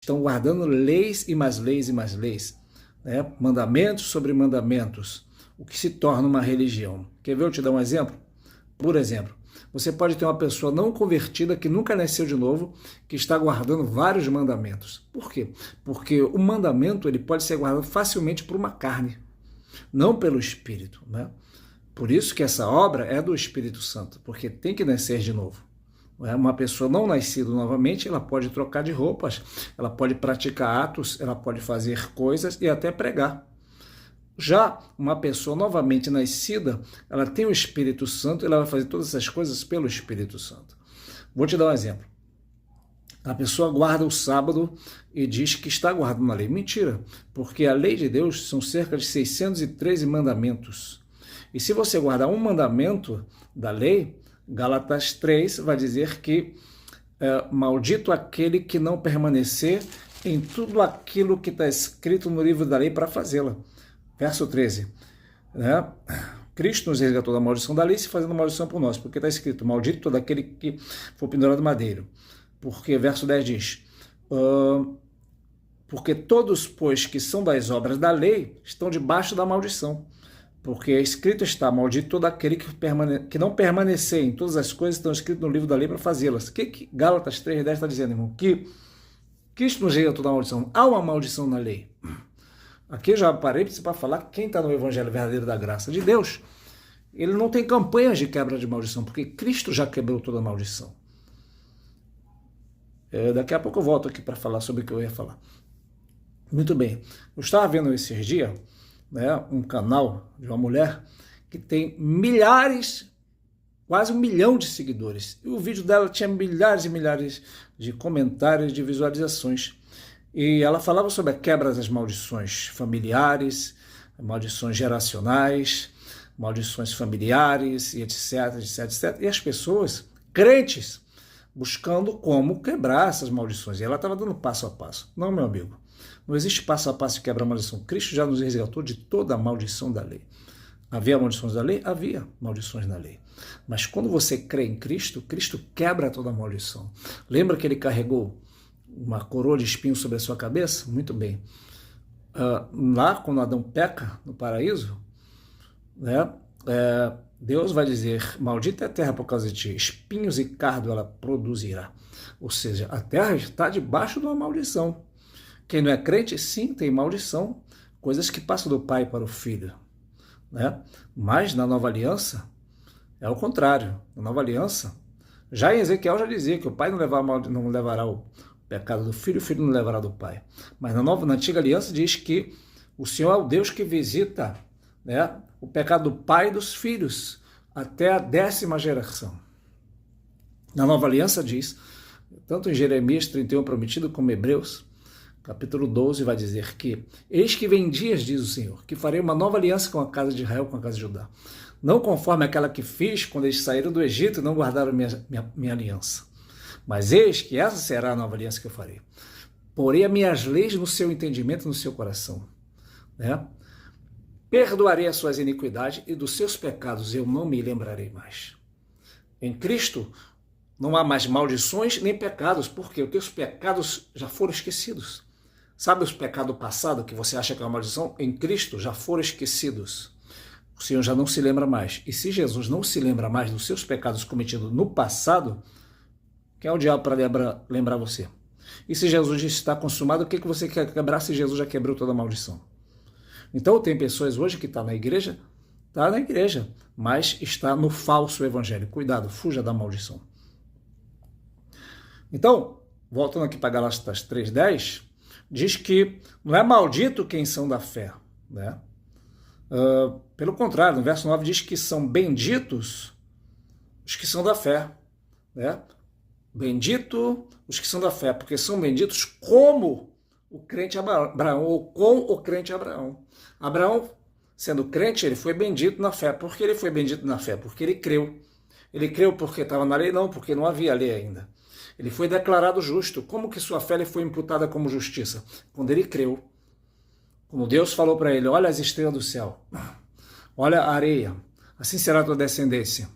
estão guardando leis e mais leis e mais leis, né? Mandamentos sobre mandamentos, o que se torna uma religião. Quer ver eu te dar um exemplo? Por exemplo, você pode ter uma pessoa não convertida que nunca nasceu de novo, que está guardando vários mandamentos. Por quê? Porque o mandamento ele pode ser guardado facilmente por uma carne, não pelo Espírito, né? Por isso que essa obra é do Espírito Santo, porque tem que nascer de novo. Uma pessoa não nascida novamente, ela pode trocar de roupas, ela pode praticar atos, ela pode fazer coisas e até pregar. Já uma pessoa novamente nascida, ela tem o Espírito Santo e ela vai fazer todas essas coisas pelo Espírito Santo. Vou te dar um exemplo. A pessoa guarda o sábado e diz que está guardando a lei. Mentira, porque a lei de Deus são cerca de 613 mandamentos. E se você guardar um mandamento da lei, Gálatas 3 vai dizer que maldito aquele que não permanecer em tudo aquilo que está escrito no livro da lei para fazê-la. Verso 13, né? Cristo nos resgatou da maldição da lei, se fazendo maldição por nós, porque está escrito, maldito todo aquele que for pendurado no madeiro. Porque, verso 10 diz, porque todos, pois, que são das obras da lei, estão debaixo da maldição. Porque escrito está, maldito todo aquele que não permanecer em todas as coisas que estão escritas no livro da lei para fazê-las. O que Gálatas 3:10 está dizendo, irmão? Que Cristo nos resgatou da maldição. Há uma maldição na lei. Aqui eu já parei para falar que quem está no Evangelho verdadeiro da graça de Deus, ele não tem campanhas de quebra de maldição, porque Cristo já quebrou toda a maldição. Daqui a pouco eu volto aqui para falar sobre o que eu ia falar. Muito bem. Eu estava vendo esses dias, né, um canal de uma mulher que tem milhares, quase 1 milhão de seguidores. E o vídeo dela tinha milhares e milhares de comentários, de visualizações. E ela falava sobre a quebra das maldições familiares, maldições geracionais, maldições familiares, e etc, etc, etc. E as pessoas, crentes, buscando como quebrar essas maldições. E ela estava dando passo a passo. Não, meu amigo, não existe passo a passo de quebrar a maldição. Cristo já nos resgatou de toda a maldição da lei. Havia maldições da lei? Havia maldições na lei. Mas quando você crê em Cristo, Cristo quebra toda a maldição. Lembra que ele carregou uma coroa de espinhos sobre a sua cabeça? Muito bem. Lá, quando Adão peca no paraíso, né, Deus vai dizer, maldita é a terra por causa de ti, espinhos e cardo ela produzirá. Ou seja, a terra está debaixo de uma maldição. Quem não é crente, sim, tem maldição, coisas que passam do pai para o filho, né? Mas na nova aliança, é o contrário. Na nova aliança, já em Ezequiel já dizia que o pai não levará o pecado do filho, o filho não levará do pai. Mas na antiga aliança diz que o Senhor é o Deus que visita, né, o pecado do pai e dos filhos até a 10ª geração. Na nova aliança diz, tanto em Jeremias 31 prometido como em Hebreus, capítulo 12 vai dizer que eis que vem dias, diz o Senhor, que farei uma nova aliança com a casa de Israel, com a casa de Judá. Não conforme aquela que fiz quando eles saíram do Egito e não guardaram minha aliança. Mas eis que essa será a nova aliança que eu farei. Porei as minhas leis no seu entendimento, no seu coração. Né? Perdoarei as suas iniquidades e dos seus pecados eu não me lembrarei mais. Em Cristo não há mais maldições nem pecados, porque os teus pecados já foram esquecidos. Sabe os pecados passados que você acha que é uma maldição? Em Cristo já foram esquecidos. O Senhor já não se lembra mais. E se Jesus não se lembra mais dos seus pecados cometidos no passado, quem é o diabo para lembrar você? E se Jesus já está consumado, o que você quer quebrar se Jesus já quebrou toda a maldição? Então tem pessoas hoje que estão na igreja, mas está no falso evangelho. Cuidado, fuja da maldição. Então, voltando aqui para Gálatas 3:10, diz que não é maldito quem são da fé, né? Pelo contrário, no verso 9 diz que são benditos os que são da fé, né? Bendito os que são da fé, porque são benditos como o crente Abraão, ou com o crente Abraão. Abraão, sendo crente, ele foi bendito na fé. Por que ele foi bendito na fé? Porque ele creu. Ele creu porque estava na lei? Não, porque não havia lei ainda. Ele foi declarado justo. Como que sua fé lhe foi imputada como justiça? Quando ele creu. Quando Deus falou para ele, olha as estrelas do céu, olha a areia, assim será a tua descendência.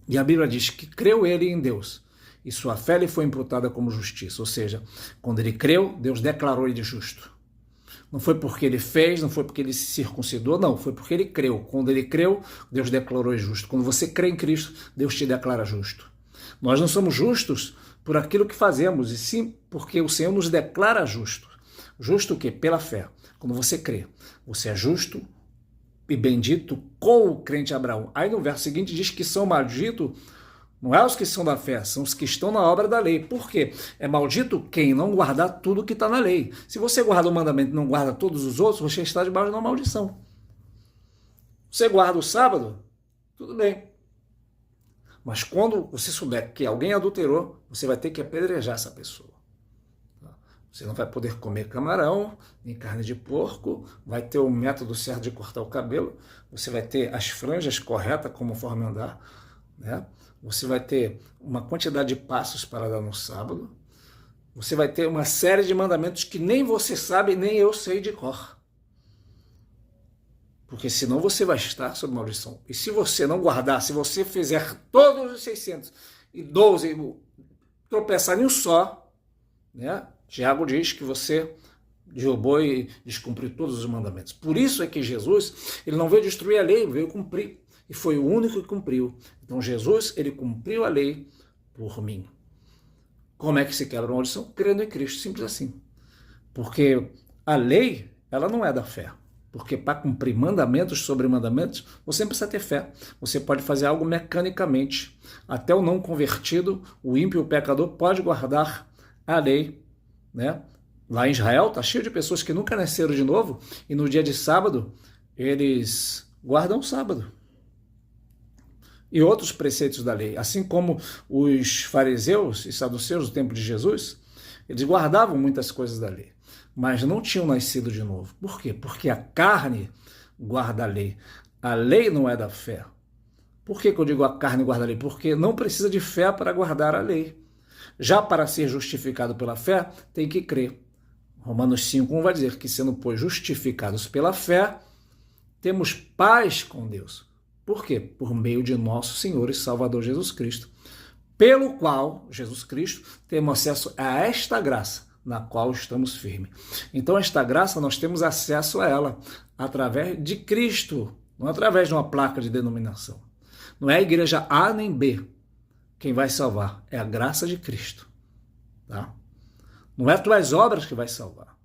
E a Bíblia diz que creu ele em Deus. e sua fé lhe foi imputada como justiça. Ou seja, quando ele creu, Deus declarou ele justo. Não foi porque ele fez, não foi porque ele se circuncidou, não, foi porque ele creu. Quando ele creu, Deus declarou ele justo. Quando você crê em Cristo, Deus te declara justo. Nós não somos justos por aquilo que fazemos, e sim porque o Senhor nos declara justo. Justo o quê? Pela fé. Quando você crê, você é justo e bendito com o crente Abraão. Aí no verso seguinte diz que são malditos, não é os que são da fé, são os que estão na obra da lei. Por quê? É maldito quem não guardar tudo que está na lei. Se você guarda o mandamento e não guarda todos os outros, você está debaixo de uma maldição. Você guarda o sábado, tudo bem. Mas quando você souber que alguém adulterou, você vai ter que apedrejar essa pessoa. Você não vai poder comer camarão, nem carne de porco, vai ter o método certo de cortar o cabelo, você vai ter as franjas corretas conforme andar, né? Você vai ter uma quantidade de passos para dar no sábado, você vai ter uma série de mandamentos que nem você sabe, nem eu sei de cor. Porque senão você vai estar sob maldição. E se você não guardar, se você fizer todos os 612 e tropeçar em um só, né? Tiago diz que você derrubou e descumpriu todos os mandamentos. Por isso é que Jesus, ele não veio destruir a lei, veio cumprir. E foi o único que cumpriu. Então Jesus, ele cumpriu a lei por mim. Como é que se quebra a maldição? Crendo em Cristo, simples assim. Porque a lei, ela não é da fé. Porque para cumprir mandamentos sobre mandamentos, você precisa ter fé. Você pode fazer algo mecanicamente. Até o não convertido, o ímpio, o pecador, pode guardar a lei, né? Lá em Israel está cheio de pessoas que nunca nasceram de novo e no dia de sábado eles guardam o sábado e outros preceitos da lei. Assim como os fariseus e saduceus do tempo de Jesus, eles guardavam muitas coisas da lei, mas não tinham nascido de novo. Por quê? Porque a carne guarda a lei. A lei não é da fé. Por que eu digo a carne guarda a lei? Porque não precisa de fé para guardar a lei. Já para ser justificado pela fé, tem que crer. Romanos 5:1 vai dizer que, sendo, pois, justificados pela fé, temos paz com Deus. Por quê? Por meio de nosso Senhor e Salvador Jesus Cristo, pelo qual, Jesus Cristo, temos acesso a esta graça, na qual estamos firmes. Então, esta graça, nós temos acesso a ela através de Cristo, não através de uma placa de denominação. Não é a igreja A nem B quem vai salvar, é a graça de Cristo. Tá? Não é tuas obras que vai salvar.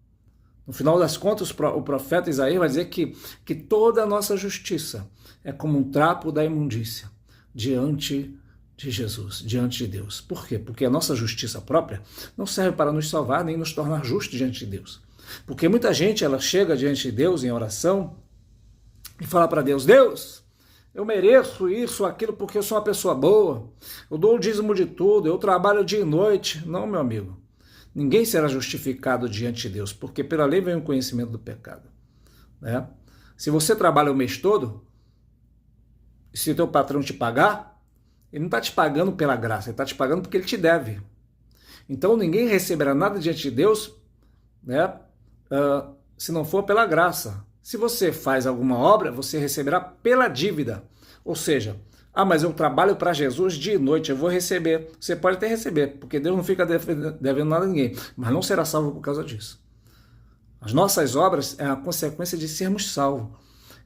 No final das contas, o profeta Isaías vai dizer que toda a nossa justiça é como um trapo da imundícia diante de Jesus, diante de Deus. Por quê? Porque a nossa justiça própria não serve para nos salvar nem nos tornar justos diante de Deus. Porque muita gente, ela chega diante de Deus em oração e fala para Deus: Deus, eu mereço isso, aquilo, porque eu sou uma pessoa boa, eu dou o dízimo de tudo, eu trabalho dia e noite. Não, meu amigo. Ninguém será justificado diante de Deus, porque pela lei vem o conhecimento do pecado. Né? Se você trabalha o mês todo, e se o teu patrão te pagar, ele não está te pagando pela graça, ele está te pagando porque ele te deve. Então ninguém receberá nada diante de Deus, né, se não for pela graça. Se você faz alguma obra, você receberá pela dívida. Ou seja, mas eu trabalho para Jesus dia e noite, eu vou receber. Você pode até receber, porque Deus não fica devendo nada a ninguém, mas não será salvo por causa disso. As nossas obras é a consequência de sermos salvos,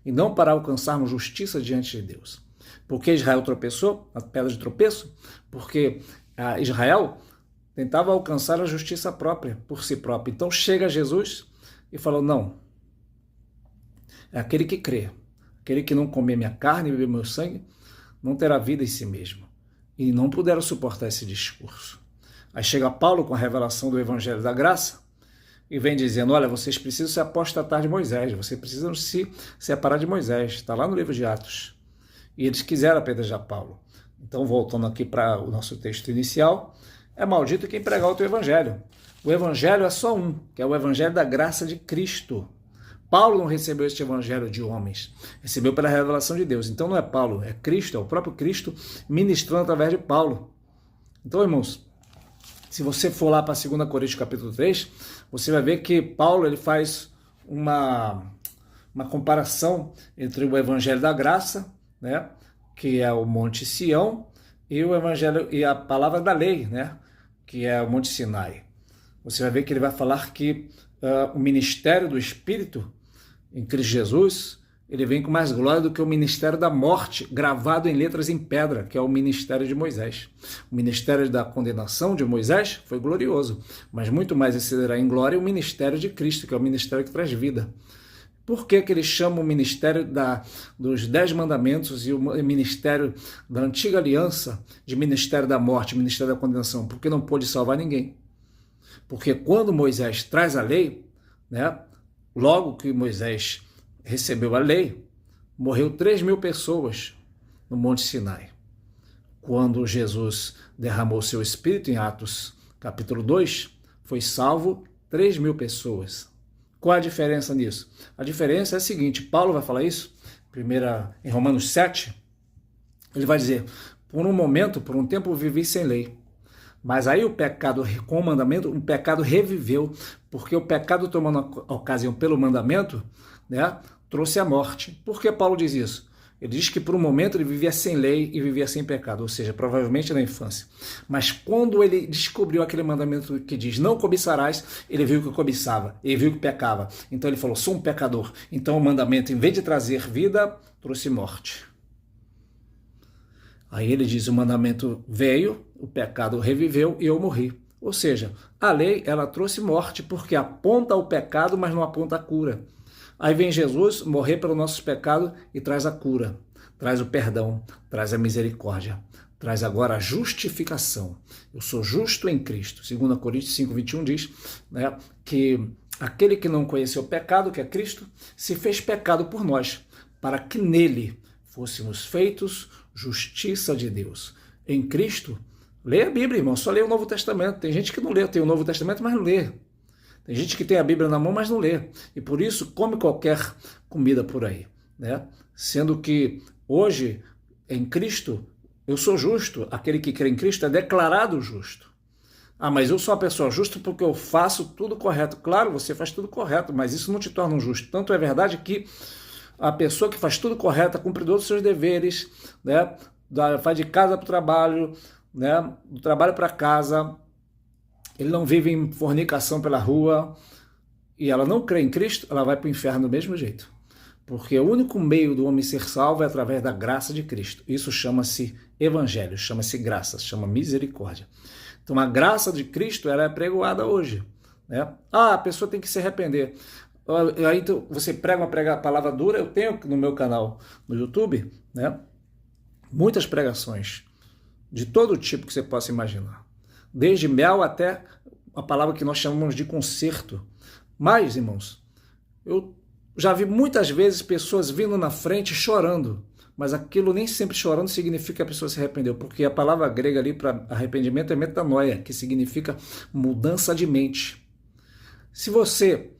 e não para alcançarmos justiça diante de Deus. Porque Israel tropeçou, a pedra de tropeço? Porque Israel tentava alcançar a justiça própria, por si próprio. Então chega Jesus e falou: não, é aquele que crê, aquele que não comer minha carne e beber meu sangue, não terá vida em si mesmo. E não puderam suportar esse discurso. Aí chega Paulo com a revelação do Evangelho da Graça e vem dizendo: olha, vocês precisam se apostatar de Moisés, vocês precisam se separar de Moisés. Está lá no livro de Atos. E eles quiseram apedrejar Paulo. Então, voltando aqui para o nosso texto inicial, é maldito quem pregar o teu Evangelho. O Evangelho é só um, que é o Evangelho da graça de Cristo. Paulo não recebeu este evangelho de homens, recebeu pela revelação de Deus. Então não é Paulo, é Cristo, é o próprio Cristo ministrando através de Paulo. Então, irmãos, se você for lá para 2 Coríntios capítulo 3, você vai ver que Paulo ele faz uma comparação entre o evangelho da graça, né, que é o Monte Sião, e o evangelho e a palavra da lei, né, que é o Monte Sinai. Você vai ver que ele vai falar que o ministério do Espírito em Cristo Jesus, ele vem com mais glória do que o ministério da morte, gravado em letras em pedra, que é o ministério de Moisés. O ministério da condenação de Moisés foi glorioso, mas muito mais excederá em glória o ministério de Cristo, que é o ministério que traz vida. Por que que ele chama o ministério dos 10 mandamentos e o ministério da antiga aliança de ministério da morte, ministério da condenação? Porque não pôde salvar ninguém. Porque quando Moisés traz a lei, né, logo que Moisés recebeu a lei, morreu 3.000 pessoas no Monte Sinai. Quando Jesus derramou seu Espírito em Atos capítulo 2, foi salvo 3.000 pessoas. Qual a diferença nisso? A diferença é a seguinte, Paulo vai falar isso em Romanos 7, ele vai dizer, por um momento, por um tempo vivi sem lei, mas aí o pecado, com o mandamento, o pecado reviveu, porque o pecado tomando a ocasião pelo mandamento, né, trouxe a morte. Por que Paulo diz isso? Ele diz que por um momento ele vivia sem lei e vivia sem pecado, ou seja, provavelmente na infância. Mas quando ele descobriu aquele mandamento que diz não cobiçarás, ele viu que cobiçava, ele viu que pecava. Então ele falou, sou um pecador. Então o mandamento, em vez de trazer vida, trouxe morte. Aí ele diz, o mandamento veio, o pecado reviveu e eu morri. Ou seja, a lei ela trouxe morte porque aponta o pecado, mas não aponta a cura. Aí vem Jesus morrer pelos nossos pecados e traz a cura, traz o perdão, traz a misericórdia, traz agora a justificação. Eu sou justo em Cristo. 2 Coríntios 5:21 diz, né, que aquele que não conheceu o pecado, que é Cristo, se fez pecado por nós, para que nele fôssemos feitos justiça de Deus. Em Cristo, leia a Bíblia, irmão, só leia o Novo Testamento. Tem gente que não lê, tem o Novo Testamento, mas não lê. Tem gente que tem a Bíblia na mão, mas não lê. E por isso come qualquer comida por aí, né? Sendo que hoje, em Cristo, eu sou justo. Aquele que crê em Cristo é declarado justo. Ah, mas eu sou uma pessoa justa porque eu faço tudo correto. Claro, você faz tudo correto, mas isso não te torna um justo. Tanto é verdade que a pessoa que faz tudo correto, cumpridor dos seus deveres, né? Faz de casa para o trabalho, né? Do trabalho para casa, ele não vive em fornicação pela rua e ela não crê em Cristo, ela vai para o inferno do mesmo jeito. Porque o único meio do homem ser salvo é através da graça de Cristo. Isso chama-se evangelho, chama-se graça, chama misericórdia. Então a graça de Cristo ela é pregoada hoje, né? Ah, a pessoa tem que se arrepender. Aí então, você prega uma palavra dura, eu tenho no meu canal no YouTube, né, muitas pregações de todo tipo que você possa imaginar. Desde mel até a palavra que nós chamamos de conserto. Mas, irmãos, eu já vi muitas vezes pessoas vindo na frente chorando, mas aquilo nem sempre chorando significa que a pessoa se arrependeu, porque a palavra grega ali para arrependimento é metanoia, que significa mudança de mente. Se você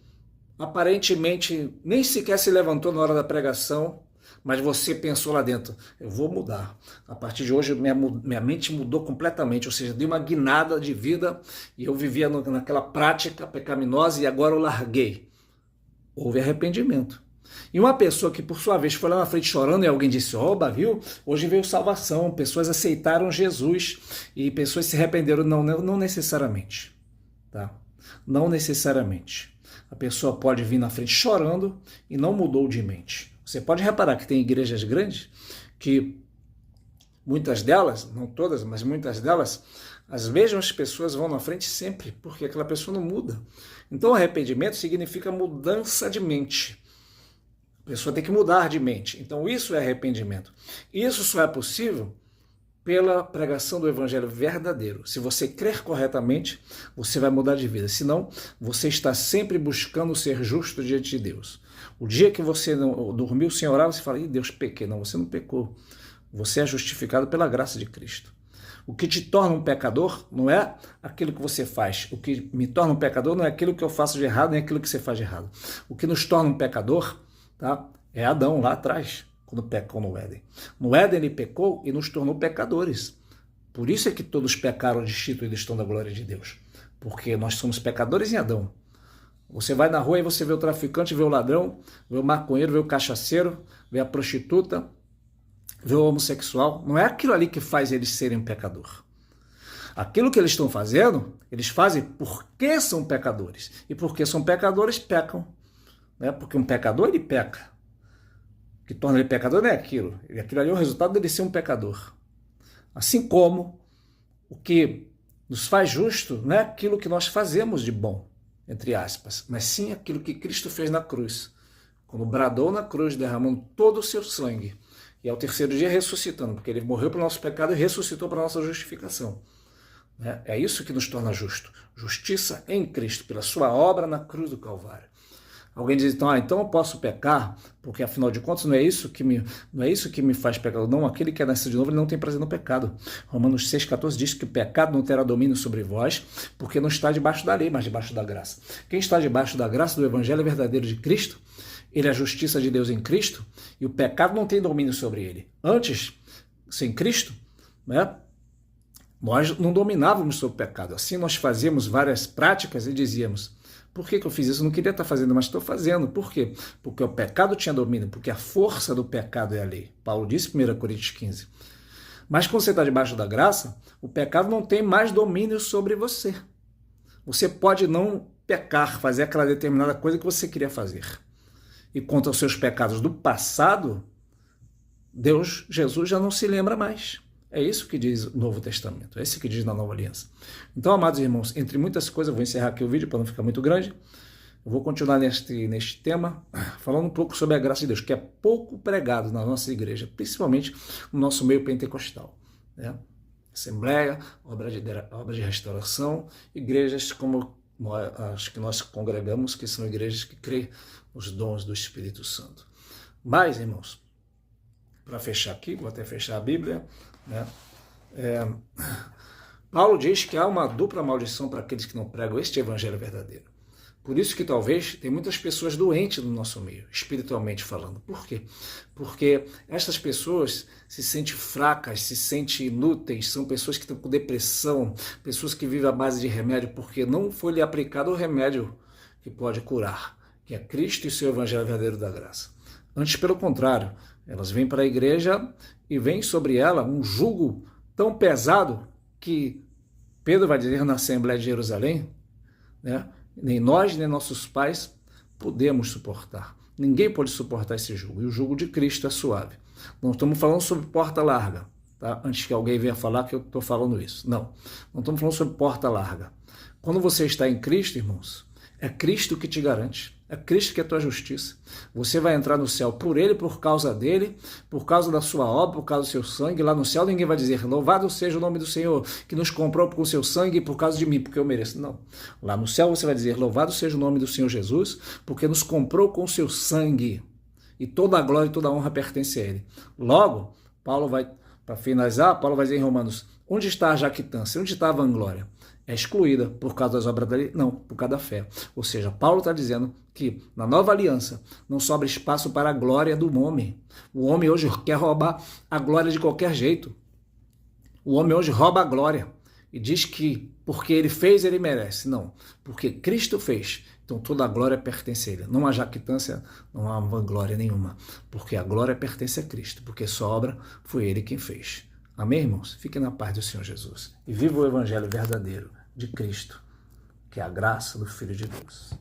aparentemente nem sequer se levantou na hora da pregação, mas você pensou lá dentro, eu vou mudar. A partir de hoje, minha mente mudou completamente, ou seja, dei uma guinada de vida e eu vivia naquela prática pecaminosa e agora eu larguei. Houve arrependimento. E uma pessoa que, por sua vez, foi lá na frente chorando e alguém disse, oba, viu? Hoje veio salvação, pessoas aceitaram Jesus e pessoas se arrependeram. Não necessariamente. Tá? Não necessariamente. A pessoa pode vir na frente chorando e não mudou de mente. Você pode reparar que tem igrejas grandes que muitas delas, não todas, mas muitas delas, as mesmas pessoas vão na frente sempre, porque aquela pessoa não muda. Então arrependimento significa mudança de mente. A pessoa tem que mudar de mente. Então isso é arrependimento. Isso só é possível pela pregação do evangelho verdadeiro. Se você crer corretamente, você vai mudar de vida. Senão, você está sempre buscando ser justo diante de Deus. O dia que você não dormiu sem orar, você fala, ih, Deus, pequei. Não, você não pecou. Você é justificado pela graça de Cristo. O que te torna um pecador não é aquilo que você faz. O que me torna um pecador não é aquilo que eu faço de errado, nem aquilo que você faz de errado. O que nos torna um pecador, tá, é Adão lá atrás, quando pecou no Éden. No Éden ele pecou e nos tornou pecadores. Por isso é que todos pecaram destituídos estão da glória de Deus. Porque nós somos pecadores em Adão. Você vai na rua e você vê o traficante, vê o ladrão, vê o maconheiro, vê o cachaceiro, vê a prostituta, vê o homossexual, não é aquilo ali que faz eles serem um pecador. Aquilo que eles estão fazendo, eles fazem porque são pecadores. E porque são pecadores, pecam. Né? Porque um pecador, ele peca. O que torna ele pecador não é aquilo. Aquilo ali é o resultado dele ser um pecador. Assim como o que nos faz justo não é aquilo que nós fazemos de bom, entre aspas, mas sim aquilo que Cristo fez na cruz. Quando bradou na cruz, derramando todo o seu sangue. E ao terceiro dia ressuscitando, porque ele morreu para o nosso pecado e ressuscitou para a nossa justificação. É isso que nos torna justo. Justiça em Cristo, pela sua obra na cruz do Calvário. Alguém diz, então eu posso pecar, porque afinal de contas não é isso que me faz pecado. Não, aquele que é nascido de novo, ele não tem prazer no pecado. Romanos 6,14 diz que o pecado não terá domínio sobre vós, porque não está debaixo da lei, mas debaixo da graça. Quem está debaixo da graça do Evangelho verdadeiro de Cristo, ele é a justiça de Deus em Cristo, e o pecado não tem domínio sobre ele. Antes, sem Cristo, né, nós não dominávamos sobre o pecado. Assim nós fazíamos várias práticas e dizíamos, por que eu fiz isso? Eu não queria estar fazendo, mas estou fazendo. Por quê? Porque o pecado tinha domínio, porque a força do pecado é a lei. Paulo disse em 1 Coríntios 15. Mas quando você está debaixo da graça, o pecado não tem mais domínio sobre você. Você pode não pecar, fazer aquela determinada coisa que você queria fazer. E quanto aos seus pecados do passado, Jesus já não se lembra mais. É isso que diz o Novo Testamento, é isso que diz na Nova Aliança. Então, amados irmãos, entre muitas coisas, eu vou encerrar aqui o vídeo para não ficar muito grande, eu vou continuar neste tema, falando um pouco sobre a graça de Deus, que é pouco pregado na nossa igreja, principalmente no nosso meio pentecostal. Né? Assembleia, obra de restauração, igrejas como as que nós congregamos, que são igrejas que creem nos dons do Espírito Santo. Mas, irmãos, para fechar aqui, vou até fechar a Bíblia, né? Paulo diz que há uma dupla maldição para aqueles que não pregam este evangelho verdadeiro. Por isso que talvez tem muitas pessoas doentes no nosso meio, espiritualmente falando. Por quê? Porque estas pessoas se sentem fracas, se sentem inúteis, são pessoas que estão com depressão, pessoas que vivem à base de remédio, porque não foi lhe aplicado o remédio que pode curar, que é Cristo e o seu evangelho verdadeiro da graça. Antes, pelo contrário, elas vêm para a igreja e vem sobre ela um jugo tão pesado que Pedro vai dizer na Assembleia de Jerusalém, né? Nem nós, nem nossos pais podemos suportar. Ninguém pode suportar esse jugo. E o jugo de Cristo é suave. Não estamos falando sobre porta larga, tá? Antes que alguém venha falar que eu estou falando isso. Não estamos falando sobre porta larga. Quando você está em Cristo, irmãos, é Cristo que te garante. É Cristo que é a tua justiça. Você vai entrar no céu por Ele, por causa dEle, por causa da sua obra, por causa do seu sangue. Lá no céu ninguém vai dizer, louvado seja o nome do Senhor, que nos comprou com o seu sangue por causa de mim, porque eu mereço. Não. Lá no céu você vai dizer, louvado seja o nome do Senhor Jesus, porque nos comprou com o seu sangue. E toda a glória e toda a honra pertence a Ele. Logo, Paulo vai, para finalizar, Paulo vai dizer em Romanos, onde está a jactância? Onde está a vanglória? É excluída por causa das obras da lei? Não, por causa da fé. Ou seja, Paulo está dizendo que na nova aliança não sobra espaço para a glória do homem. O homem hoje quer roubar a glória de qualquer jeito. O homem hoje rouba a glória e diz que porque ele fez, ele merece. Não, porque Cristo fez. Então toda a glória pertence a Ele. Não há jactância, não há vanglória nenhuma, porque a glória pertence a Cristo, porque sua obra foi Ele quem fez. Amém, irmãos? Fiquem na paz do Senhor Jesus. E viva o evangelho verdadeiro de Cristo, que é a graça do Filho de Deus.